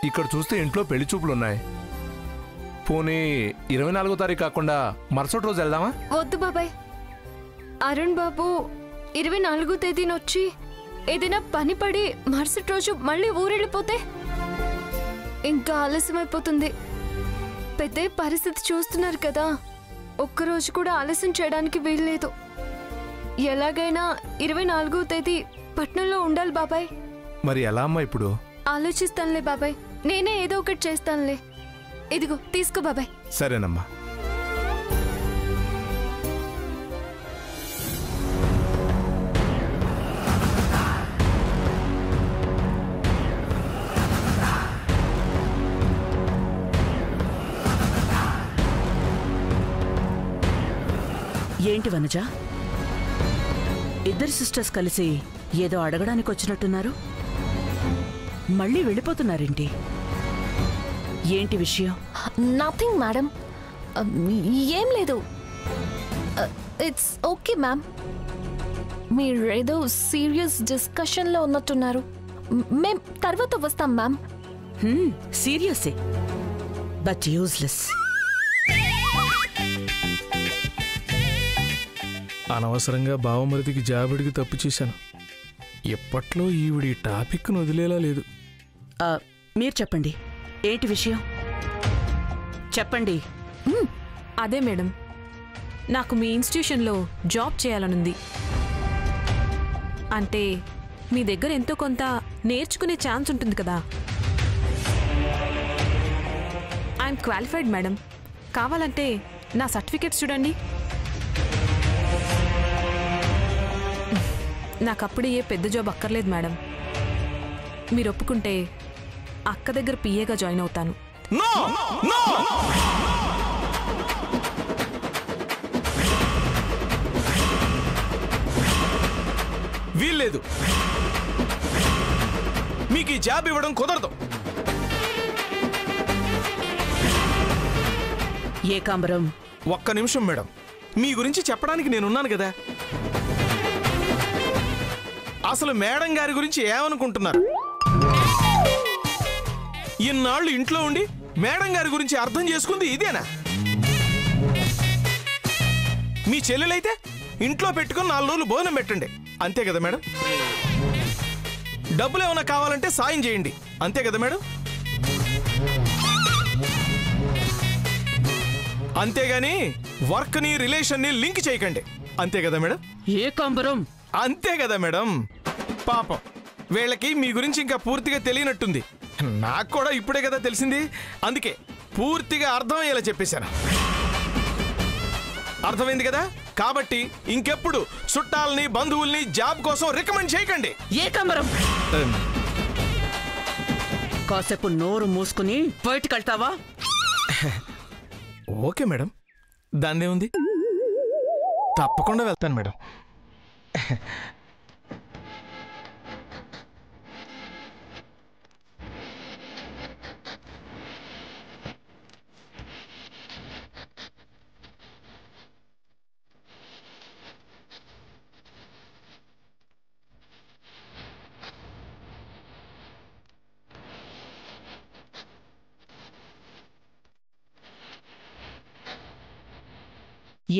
ఇక్కడ చూస్తే ఇంట్లో పెళ్లి చూపులున్నాయి. పోనీ 24వ తారీఖు కాకుండా మరుసటి రోజు వెళ్దామా? వద్దు బాబాయ్. అరుణ్ బాబు 24వ తేదీన వచ్చి ఏదైనా పని పడి మరుసటి రోజు మళ్ళీ ఊరెళ్ళిపోతే ఇంకా ఆలస్యమైపోతుంది. పెద్ద పరిస్థితి చూస్తున్నారు కదా. ఒక్కరోజు కూడా ఆలస్యం చేయడానికి వీల్లేదు. ఎలాగైనా 24వ తేదీ పట్నంలో ఉండాలి బాబాయ్. మరి ఎలా అమ్మా ఇప్పుడు? ఆలోచిస్తానులే బాబాయ్. నేనే ఏదో ఒకటి చేస్తానులే. ఇదిగో తీసుకో బాబాయ్. సరేనమ్మా. ఏంటి వనజ, ఇద్దరు సిస్టర్స్ కలిసి ఏదో అడగడానికి వచ్చినట్టున్నారు. మళ్ళీ వెళ్ళిపోతున్నారేంటి? ఏంటి విషయం? Nothing madam. ఏం లేదు. It's okay ma'am. మీరేదో సీరియస్ డిస్కషన్లో ఉన్నట్టున్నారు. మేం తర్వాత వస్తాం మ్యామ్. సీరియసే, but useless. అనవసరంగా బావమరిదికి జాబిడికి తప్పు చేశాను. ఎప్పట్లో ఈవిడి టాపిక్ను వదిలేలా లేదు. మీరు చెప్పండి, ఏంటి విషయం చెప్పండి. అదే మేడం, నాకు మీ ఇన్స్టిట్యూషన్లో జాబ్ చేయాలనుంది. అంటే మీ దగ్గర ఎంతో కొంత నేర్చుకునే ఛాన్స్ ఉంటుంది కదా. I'm qualified madam. కావాలంటే నా సర్టిఫికేట్స్ చూడండి. నాకప్పుడే ఏ పెద్ద జాబ్ అక్కర్లేదు మేడం. మీరు ఒప్పుకుంటే అక్క దగ్గర పిఏగా జాయిన్ అవుతాను. వీల్లేదు. మీకు ఈ జాబ్ ఇవ్వడం కుదరదు. ఏకాంబరం, ఒక్క నిమిషం మేడం. మీ గురించి చెప్పడానికి నేనున్నాను కదా. అసలు మేడం గారి గురించి ఏమనుకుంటున్నారు? ఇన్నాళ్ళు ఇంట్లో ఉండి మేడం గారి గురించి అర్థం చేసుకుంది ఇదేనా? మీ చెల్లెలైతే ఇంట్లో పెట్టుకుని 4 రోజులు భోజనం పెట్టండి, అంతే కదా మేడం? డబ్బులు ఏమైనా కావాలంటే సాయం చేయండి, అంతే కదా మేడం? అంతేగాని వర్క్ని రిలేషన్ని లింక్ చేయకండి, అంతే కదా మేడం? ఏకాంబరం, అంతే కదా మేడం? పాపం వీళ్ళకి మీ గురించి ఇంకా పూర్తిగా తెలియనట్టుంది. నాకు కూడా ఇప్పుడే కదా తెలిసింది. అందుకే పూర్తిగా అర్థమయ్యేలా చెప్పేశాను. అర్థమైంది కదా? కాబట్టి ఇంకెప్పుడు చుట్టాలని బంధువుల్ని జాబ్ కోసం రికమెండ్ చేయకండి. ఏకాంబరం, కాసేపు నోరు మూసుకుని బయటికి వెళ్తావా? ఓకే మేడం, దాన్నే ఉంది. తప్పకుండా వెళ్తాను మేడం.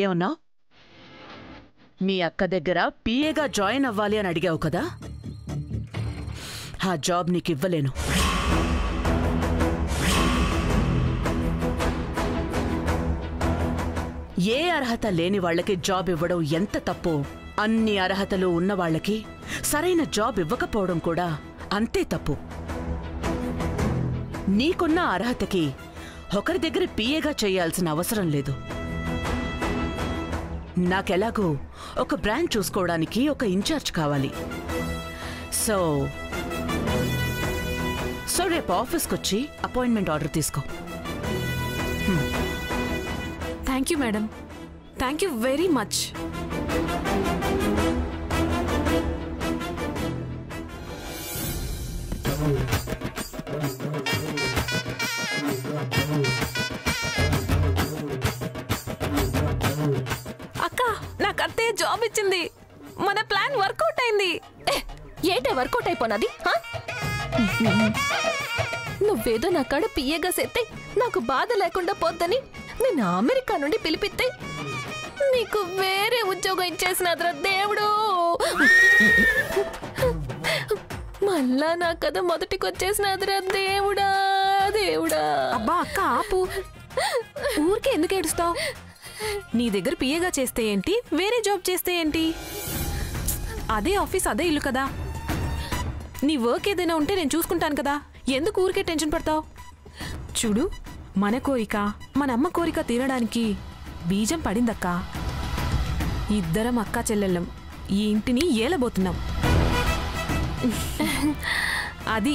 ఏమన్నా? మీ అక్క దగ్గర పిఏగా జాయిన్ అవ్వాలి అని అడిగావు కదా. ఆ జాబ్ నీకు ఇవ్వలేను. ఏ అర్హత లేని వాళ్ళకి జాబ్ ఇవ్వడం ఎంత తప్పో, అన్ని అర్హతలు ఉన్న వాళ్ళకి సరైన జాబ్ ఇవ్వకపోవడం కూడా అంతే తప్పు. నీకున్న అర్హతకి ఒకరి దగ్గర పిఏగా చేయాల్సిన అవసరం లేదు. నాకెలాగో ఒక బ్రాంచ్ చూసుకోవడానికి ఒక ఇన్ఛార్జ్ కావాలి. సో రేపు ఆఫీస్కి వచ్చి అపాయింట్మెంట్ ఆర్డర్ తీసుకో. Thank you madam, thank you very much. అక్క, నాకు అత్తయ్య జాబ్ ఇచ్చింది. మన ప్లాన్ వర్కౌట్ అయింది. ఏంటే వర్కౌట్ అయిపోయినది? నువ్వేదో నా కాడ పియ్యగా సెత్తే నాకు బాధ లేకుండా పోద్దని నేను అమెరికా నుండి పిలిపిస్తే నీకు వేరే ఉద్యోగం ఇచ్చేసినాద్రా దేవుడు. మళ్ళా నా కథ మొదటికొచ్చేసినాద్రా దేవుడా దేవుడా. అబ్బా అక్క ఆపు, ఊరికే ఎందుకు ఏడుస్తావు? నీ దగ్గర పిఏగా చేస్తే ఏంటి, వేరే జాబ్ చేస్తే ఏంటి? అదే ఆఫీస్ అదే ఇల్లు కదా. నీ వర్క్ ఏదైనా ఉంటే నేను చూసుకుంటాను కదా, ఎందుకు ఊరికే టెన్షన్ పడతావు? చూడు, మన కోరిక మన అమ్మ కోరిక తీరడానికి బీజం పడిందక్క. ఇద్దరం అక్కా చెల్లెళ్ళం ఈ ఇంటిని ఏలబోతున్నాం. అది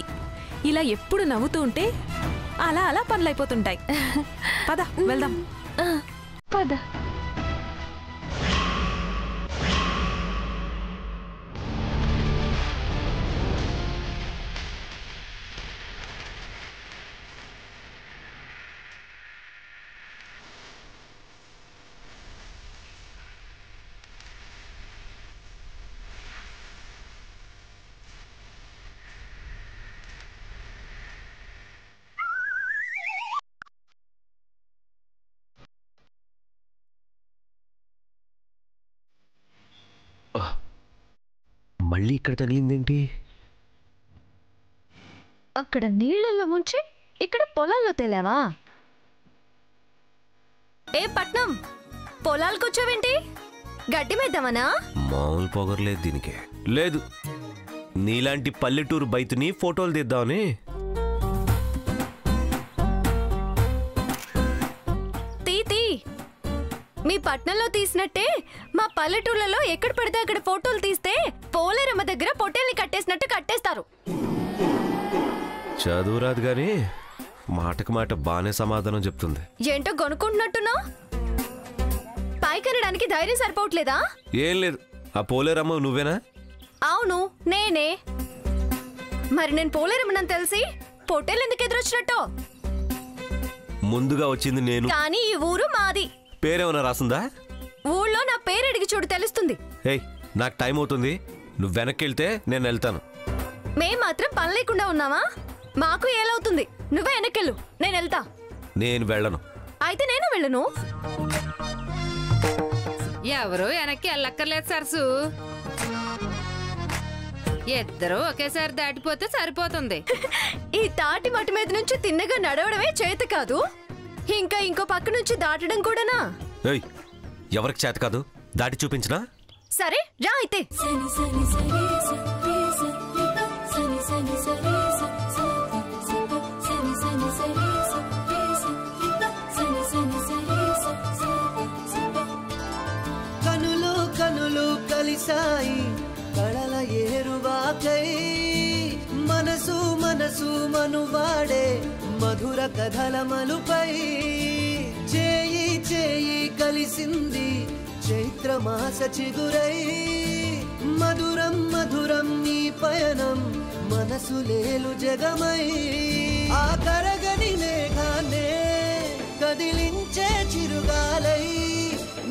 ఇలా ఎప్పుడు నవ్వుతూ ఉంటే అలా అలా పనులైపోతుంటాయి. పద వెళ్దాం. పద. మళ్ళీ ఇక్కడ తగిలిందేంటి? అక్కడ నీళ్ళల్లో ముంచి ఇక్కడ పొలాల్లో తేలావా? ఏ పట్నం పొలాలకు వచ్చావేంటి? గడ్డి మేద్దామనా? మామూలు పొగరలేదు దీనికి. లేదు, నీలాంటి పల్లెటూరు బయటుని ఫోటోలు తీద్దామని. మీ పట్నంలో తీసినట్టే మా పల్లెటూళ్ళలో ఎక్కడ పడితే అక్కడ ఫోటోలు తీస్తే పోలేరమ్మ దగ్గర పొట్టేల్ని కట్టేసినట్టు కట్టేస్తారు. చదువు రాదు గాని మాటకు మాట బానే సమాధానం చెప్తుంది. ఏంటో కొనుక్కుంటున్నట్టున్నా? పైకెనడానికి ధైర్యం సరిపోవట్లేదా? ఏం లేదు, ఆ పోలేరమ్మ నువ్వేనా? అవును నేనే. మరి నేను పోలేరమ్మనని తెలిసి పొట్టేలు ఎందుకు ఎదురొచ్చినట్టు? ముందుగా వచ్చింది నేను. కానీ ఈ ఊరు మాది. పేరేమన్నా రాసిందా? ఊళ్ళో నా పేరు అడిగి చూడు తెలుస్తుంది. ఏయ్, నాకు టైం అవుతుంది, నువ్వు వెనక్కి వెళ్తే నేను వెళ్తాను. మేం మాత్రం పని లేకుండా ఉన్నావా? మాకు ఏలవుతుంది. నువ్వే వెనకెళ్ళు, నేను వెళ్తా. నేను వెళ్ళను. అయితే నేను వెళ్ళను. ఎవరు వెనక్కి వెళ్ళక్కర్లేదు సరసు, ఇద్దరు ఒకేసారి దాటిపోతే సరిపోతుంది. ఈ తాటి మట్టి మీద నుంచి తిన్నగా నడవడమే చేత కాదు, ఇంకా ఇంకో పక్క నుంచి దాటడం కూడానా? ఏయ్, ఎవరికి చేత కాదు, దాటి చూపించినా? సరే రా అయితే. కనులు కనులు కలిసాయి కళల ఏరువాకై, మనసు మనసు మనువాడే మధుర కథల మలుపై. చేయి చేయి కలిసింది చైత్రమాస చిగురై, మధురం మధురం నీ పయనం మనసు లేలు జగమై. ఆ కరగని మేఘాన్నే కదిలించే చిరుగాలై,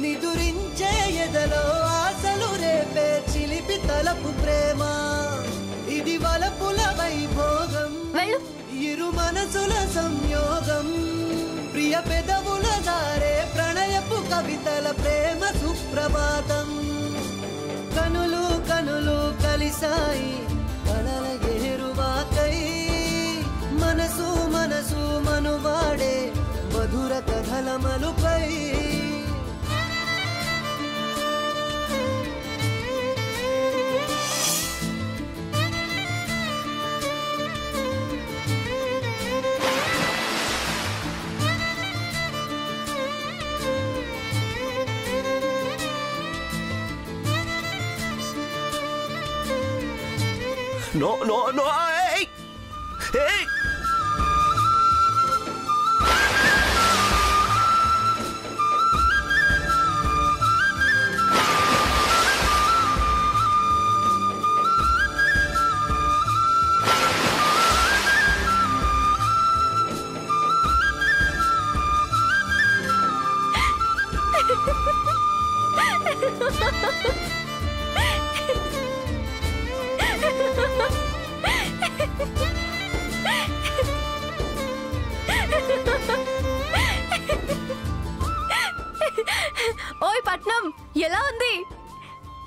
నిదురించే ఎదలో ఆశలు రేపే చిలిపి తలపు ప్రేమ. ఇది వలపుల వైభోగం, ఇరు మనసుల సంయోగం, ప్రియ పెదవుల దారే ప్రణయపు కవితల ప్రేమ సుప్రభాతం. కనులు కనులు కలిసాయి కళల ఏరువాకై, మనసు మనసు మనువాడే మధుర కథల మలుపై. No, no, no, hey! Hey!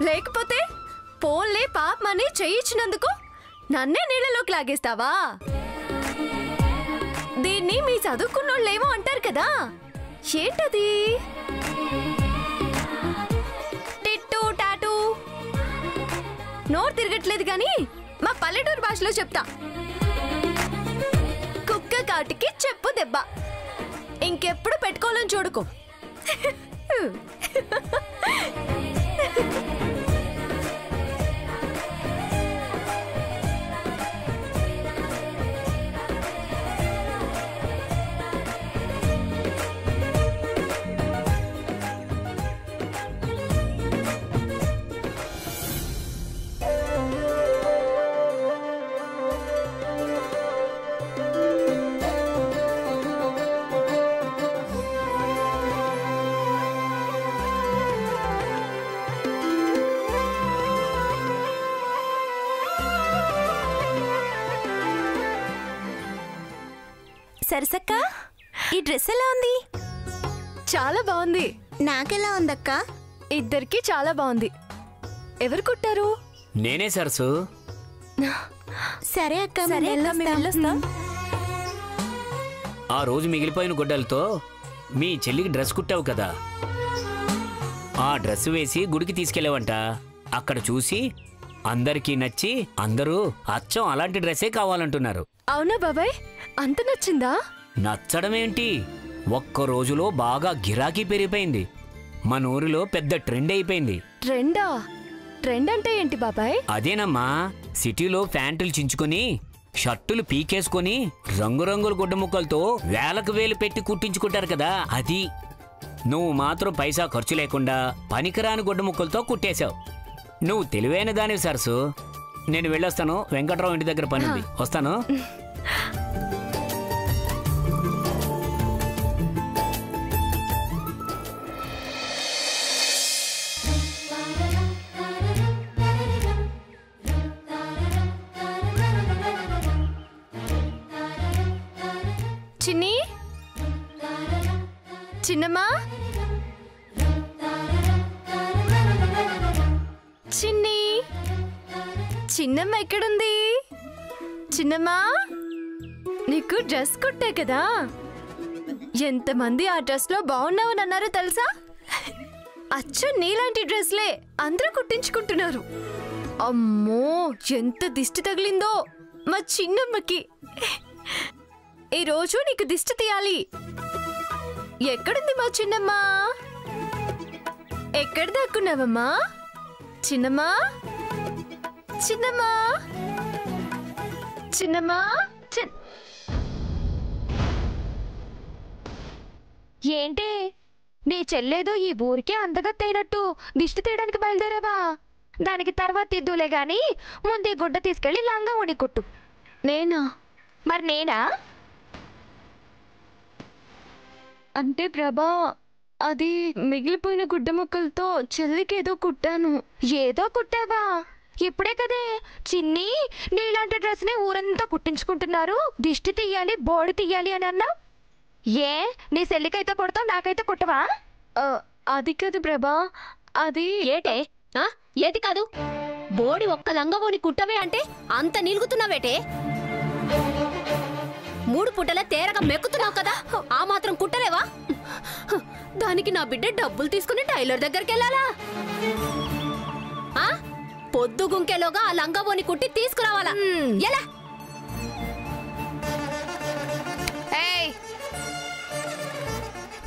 లేకపోతే పోన్లే పాపమని చేయించినందుకు నన్నే నీళ్ళలోకి లాగేస్తావా? దీన్ని మీ చదువుకున్నోళ్ళేమో అంటారు కదా, ఏంటది? టిట్టు టాటూ. నోరు తిరగట్లేదు గాని మా పల్లెటూరు భాషలో చెప్తా. కుక్క కాటికి చెప్పు దెబ్బ. ఇంకెప్పుడు పెట్టుకోవాలని చూడుకో. సరసక్క, ఈ డ్రెస్ ఎలా ఉంది? చాలా బాగుంది. నాకెలా ఉందక్క? ఇద్దరికి చాలా బాగుంది. ఎవరు కుట్టారు? నేనే సరసు. సరే అక్క, వెళ్ళొస్తాం. ఆ రోజు మిగిలిపోయిన గుడ్డలతో మీ చెల్లికి డ్రెస్ కుట్టావు కదా, ఆ డ్రెస్ వేసి గుడికి తీసుకెళ్ళావంట. అక్కడ చూసి అందరికీ నచ్చి అందరూ అచ్చం అలాంటి డ్రెస్సే కావాలంటున్నారు. అవునా బాబాయ్, అంత నచ్చిందా? నచ్చడమేంటి, ఒక్క రోజులో బాగా గిరాకీ పెరిగిపోయింది. మన ఊరిలో పెద్ద ట్రెండ్ అయిపోయింది. ట్రెండా? ట్రెండ్ అంటే ఏంటి బాబాయ్? అదేనమ్మా, సిటీలో ప్యాంటులు చించుకొని షర్టులు పీకేసుకొని రంగురంగుల గుడ్డ ముక్కలతో వేలకు వేలు పెట్టి కుట్టించుకుంటారు కదా, అది. నువ్వు మాత్రం పైసా ఖర్చు లేకుండా పనికిరాని గుడ్డ ముక్కలతో కుట్టేశావు. నువ్వు తెలివైన దానివి సరసు. నేను వెళ్ళొస్తాను, వెంకట్రావు ఇంటి దగ్గర పని ఉంది, వస్తాను. చిన్ని, చిన్నమ్మా, చిన్ని, చిన్నమ్మ ఎక్కడుంది? చిన్నమ్మా, నీకు డ్రెస్ కుట్టా కదా, ఎంతమంది ఆ డ్రెస్ లో బాగున్నావని అన్నారో తెలుసా? అచ్చు నీలాంటి డ్రెస్లే అందరూ కుట్టించుకుంటున్నారు. అమ్మో, ఎంత దిష్టి తగిలిందో మా చిన్నమ్మకి. ఈరోజు నీకు దిష్టి తీయాలి. ఎక్కడుంది మా చిన్నమ్మా? ఎక్కడ దాక్కున్నావమ్మా? చిన్నమ్మా, చిన్నమ్మా, చిన్నమ్మా. ఏంటి నీ చెల్లేదో ఈ ఊరికే అందగత్తైనట్టు దిష్టి తీయడానికి బయలుదేరావా? దానికి తర్వాత ఇద్దులే గాని ముందు ఈ గుడ్డ తీసుకెళ్లి లంగా ఉని కుట్టు. నేనా? మరి నేనా అంటే ప్రభా, అది మిగిలిపోయిన గుడ్డ ముక్కలతో చెల్లికేదో కుట్టాను. ఏదో కుట్టావా? ఇప్పుడే కదే చిన్ని నీలాంటి డ్రెస్ ని ఊరంతా కుట్టించుకుంటున్నారు, దిష్టి తీయాలి బోడి తీయాలి అని అన్నా. ఏ నీ చెల్లికైతే కుడతావు, నాకైతే కుట్టవా? అది కాదు ప్రభా, అది ఏటే ఏది కాదు, బోడి ఒక్క లంగవోని కుట్టవే అంటే అంత నిలుగుతున్నావేటే? 3 పూటల తేరగా మెక్కుతున్నావు కదా, ఆ మాత్రం కుట్టలేవా? దానికి నా బిడ్డ డబ్బులు తీసుకుని టైలర్ దగ్గరికి వెళ్ళాలా? పొద్దు గుంకెలోగా ఆ లంగవోని కుట్టి తీసుకురావాలా? ఎలా?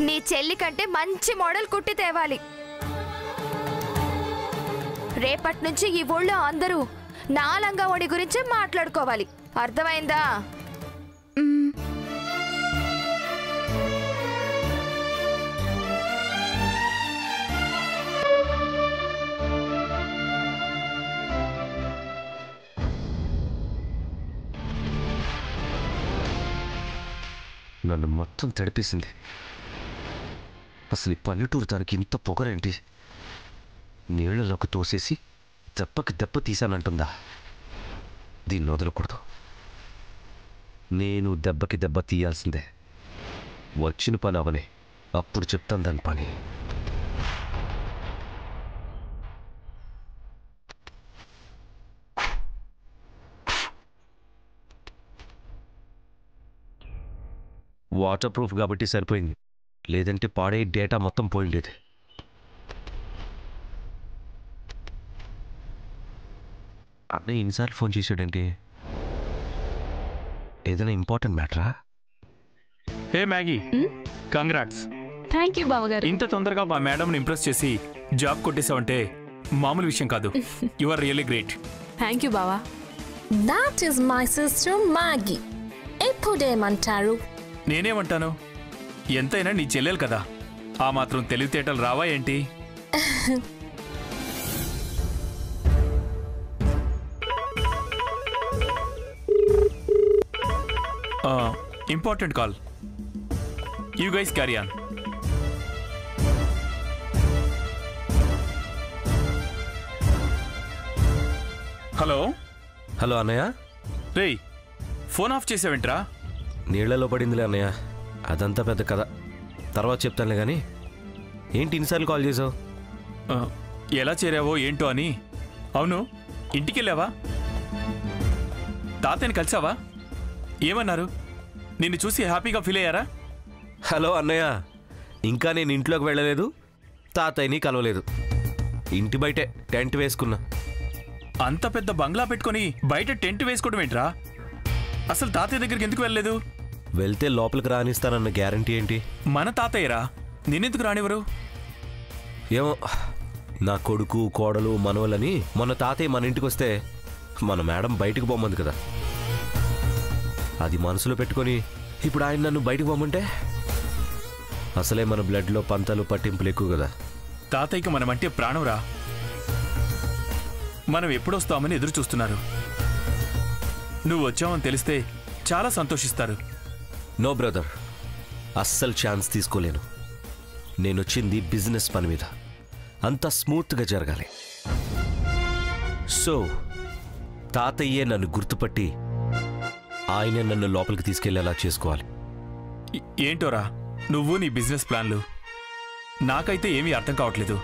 నీ చెల్లి కంటే మంచి మోడల్ కుట్టి తేవాలి. రేపటి నుంచి ఈ ఊళ్ళో అందరూ నా లంగవోని గురించి మాట్లాడుకోవాలి, అర్థమైందా? నన్ను మొత్తం తడిపేసింది. అసలు ఈ పల్లెటూరు దానికి ఇంత పొగరేంటి? నీళ్లలోకి తోసేసి దెబ్బకి దెబ్బ తీశానంటుందా? దీన్ని వదలకూడదు. నేను దెబ్బకి దెబ్బ తీయాల్సిందే. వచ్చిన పని అవనే, అప్పుడు చెప్తాను దాని పని. వాటర్ ప్రూఫ్ కాబట్టి సరిపోయింది, లేదంటే పాడే డేటా మొత్తం పోయిండేది. అన్నయ్య ఇన్నిసార్లు ఫోన్ చేసాడంటే ఏదైనా ఇంపార్టెంట్ మ్యాటరా? Hey Maggie, congrats. Thank you బావగారు. ఇంత తొందరగా మా మేడంని ఇంప్రెస్ చేసి జాబ్ కొట్టేసావంటే మామూలు విషయం కాదు. You are really great. Thank you బావా. That is my sister Maggie. ఎప్పుడేమంటారు? నేనేమంటాను, ఎంతైనా నీ చెల్లెలు కదా, ఆ మాత్రం తెలివితేటలు రావా ఏంటి? Important call. You guys carry on. Hello hello అన్నయ్య. రేయ్, ఫోన్ ఆఫ్ చేసావేంట్రా? నీళ్లలో పడిందిలే అన్నయ్య, అదంతా పెద్ద కథ, తర్వాత చెప్తానులే. కానీ ఏంటి ఇన్నిసార్లు కాల్ చేసావు? ఎలా చేరావో ఏంటో అని. అవును, ఇంటికి వెళ్ళావా? తాతయ్యని కలిసావా? ఏమన్నారు? నిన్ను చూసి హ్యాపీగా ఫీల్ అయ్యారా? హలో అన్నయ్య, ఇంకా నేను ఇంట్లోకి వెళ్ళలేదు, తాతయ్యని కలవలేదు. ఇంటి బయటే టెంట్ వేసుకున్నా. అంత పెద్ద బంగ్లా పెట్టుకొని బయట టెంట్ వేసుకోవడం ఏంట్రా? అసలు తాతయ్య దగ్గరికి ఎందుకు వెళ్ళలేదు? వెళ్తే లోపలికి రానిస్తానన్న గ్యారంటీ ఏంటి? మన తాతయ్యరా, నిన్నెందుకు రానివ్వరు? ఏమో, నా కొడుకు కోడలు మనవలని మొన్న తాతయ్య మన ఇంటికి వస్తే మన మేడం బయటకు పోమంది కదా, అది మనసులో పెట్టుకొని ఇప్పుడు ఆయన నన్ను బయటకు పోమంటే అసలే మన బ్లడ్లో పంతాలు పట్టింపులు ఎక్కువ కదా. తాతయ్యకి మనమంటే ప్రాణంరా. మనం ఎప్పుడొస్తామని ఎదురు చూస్తున్నారు. నువ్వు వచ్చావని తెలిస్తే చాలా సంతోషిస్తారు. నో బ్రదర్, అస్సలు ఛాన్స్ తీసుకోలేను. నేనొచ్చింది బిజినెస్ పని మీద, అంతా స్మూత్గా జరగాలి. సో తాతయ్యే నన్ను గుర్తుపట్టి ఆయనే నన్ను లోపలికి తీసుకెళ్లేలా చేసుకోవాలి. ఏంటోరా నువ్వు నీ బిజినెస్ ప్లాన్లు? నాకైతే ఏమీ అర్థం కావట్లేదు.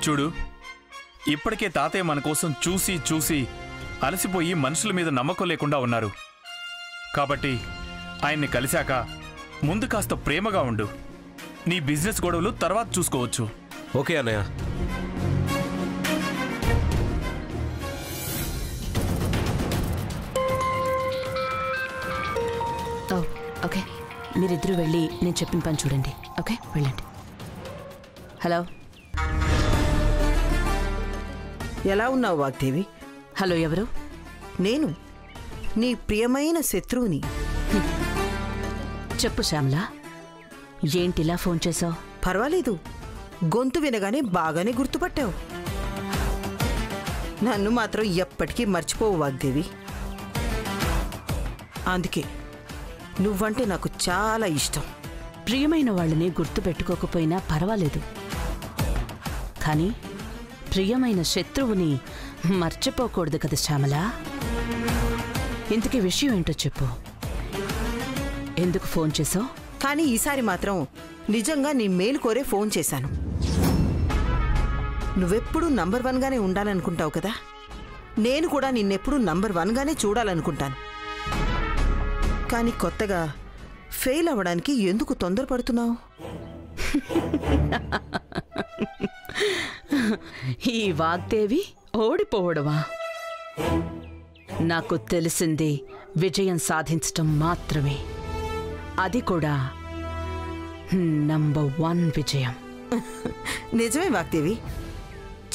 చూడు, ఇప్పటికే తాతయ్య మన కోసం చూసి చూసి అలసిపోయి మనుషుల మీద నమ్మకం లేకుండా ఉన్నారు. కాబట్టి ఆయన్ని కలిశాక ముందు కాస్త ప్రేమగా ఉండు. నీ బిజినెస్ గొడవలు తర్వాత చూసుకోవచ్చు. ఓకే అన్నయ్య. ఓకే, మీరిద్దరూ వెళ్ళి నేను చెప్పిన పని చూడండి. ఓకే, వెళ్ళండి. హలో, ఎలా ఉన్నావు వాగ్దేవి? హలో, ఎవరు? నేను నీ ప్రియమైన శత్రువుని. చెప్పు శ్యామలా, ఏంటిలా ఫోన్ చేసావు? పర్వాలేదు, గొంతు వినగానే బాగానే గుర్తుపట్టావు. నన్ను మాత్రం ఎప్పటికీ మర్చిపోవు వాగ్దేవి. అందుకే నువ్వంటే నాకు చాలా ఇష్టం. ప్రియమైన వాళ్ళని గుర్తు పెట్టుకోకపోయినా పర్వాలేదు, కానీ ప్రియమైన శత్రువుని మర్చిపోకూడదు కదా శ్యామలా. ఇంతకీ విషయం ఏంటో చెప్పు. ఎందుకు ఫోన్ చేసావు? కానీ ఈసారి మాత్రం నిజంగా నీ మేలు కోరే ఫోన్ చేశాను. నువ్వెప్పుడూ నంబర్ 1గానే ఉండాలనుకుంటావు కదా, నేను కూడా నిన్నెప్పుడూ నంబర్ 1గానే చూడాలనుకుంటాను. కానీ కొత్తగా ఫెయిల్ అవ్వడానికి ఎందుకు తొందరపడుతున్నావు? ఈ వాగ్దేవి ఓడిపోవడమా? నాకు తెలిసింది విజయం సాధించటం మాత్రమే, అది కూడా నంబర్ 1 విజయం. నిజమే వాగ్దేవి,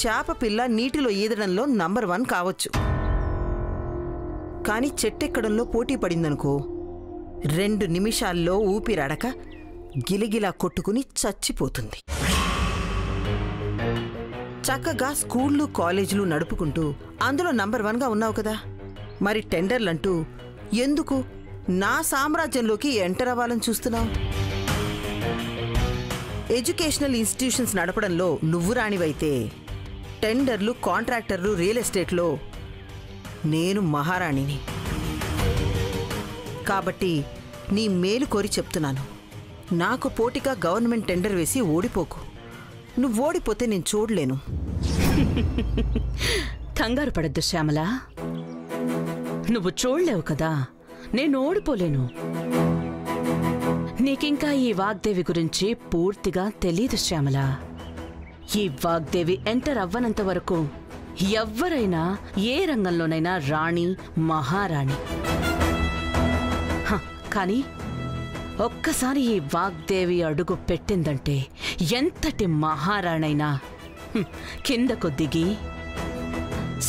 చేప పిల్ల నీటిలో ఈదడంలో నంబర్ 1 కావచ్చు, కానీ చెట్టెక్కడంలో పోటీ పడిందనుకో 2 నిమిషాల్లో ఊపిరాడక గిలిగిలా కొట్టుకుని చచ్చిపోతుంది. చక్కగా స్కూళ్ళు కాలేజీలు నడుపుకుంటూ అందులో నంబర్ 1గా ఉన్నావు కదా, మరి టెండర్లంటూ ఎందుకు నా సామ్రాజ్యంలోకి ఎంటర్ అవ్వాలని చూస్తున్నావు? ఎడ్యుకేషనల్ ఇన్స్టిట్యూషన్స్ నడపడంలో నువ్వు రాణివైతే టెండర్లు, కాంట్రాక్టర్లు, రియల్ ఎస్టేట్లో నేను మహారాణిని. కాబట్టి నీ మేలు కోరి చెప్తున్నాను, నాకు పోటీగా గవర్నమెంట్ టెండర్ వేసి ఓడిపోకు. నువ్వు ఓడిపోతే నేను చూడలేను. కంగారు పడద్దు శ్యామలా, నువ్వు చూడలేవు కదా, నేను ఓడిపోలేను. నీకింకా ఈ వాగ్దేవి గురించి పూర్తిగా తెలీదు శ్యామల. ఈ వాగ్దేవి ఎంటర్ అవ్వనంత వరకు ఎవ్వరైనా ఏ రంగంలోనైనా రాణి, మహారాణి. కానీ ఒక్కసారి ఈ వాగ్దేవి అడుగు పెట్టిందంటే ఎంతటి మహారాణైనా కిందకు దిగి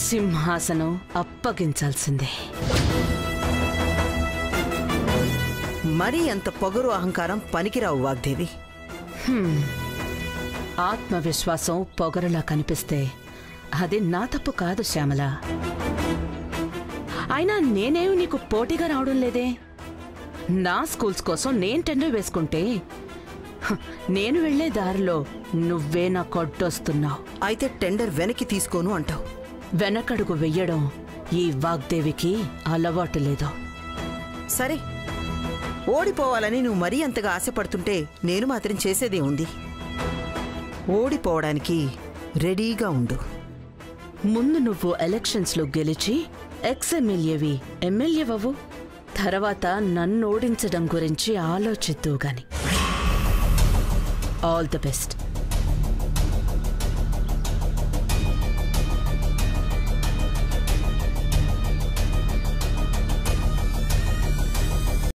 సింహాసనం అప్పగించాల్సిందే. మరీ అంత పొగరు అహంకారం పనికిరావు వాగ్దేవి. ఆత్మవిశ్వాసం పొగరులా కనిపిస్తే అది నా తప్పు కాదు శ్యామల. అయినా నేనేమి నీకు పోటీగా రావడం లేదే. నా స్కూల్స్ కోసం నేను టెండర్ వేసుకుంటే నేను వెళ్లే దారిలో నువ్వే నా కొట్టొస్తున్నావు. అయితే టెండర్ వెనక్కి తీసుకోను అంటావు. వెనకడుగు వెయ్యడం ఈ వాగ్దేవికి అలవాటు లేదు. సరే, ఓడిపోవాలని నువ్వు మరీ అంతగా ఆశపడుతుంటే నేను మాత్రం చేసేదే ఉంది. ఓడిపోవడానికి రెడీగా ఉండు. ముందు నువ్వు ఎలక్షన్స్లో గెలిచి ఎమ్మెల్యేవి ఎమ్మెల్యేవవు. తర్వాత నన్ను ఓడించడం గురించి ఆలోచిద్దు గాని. All the best.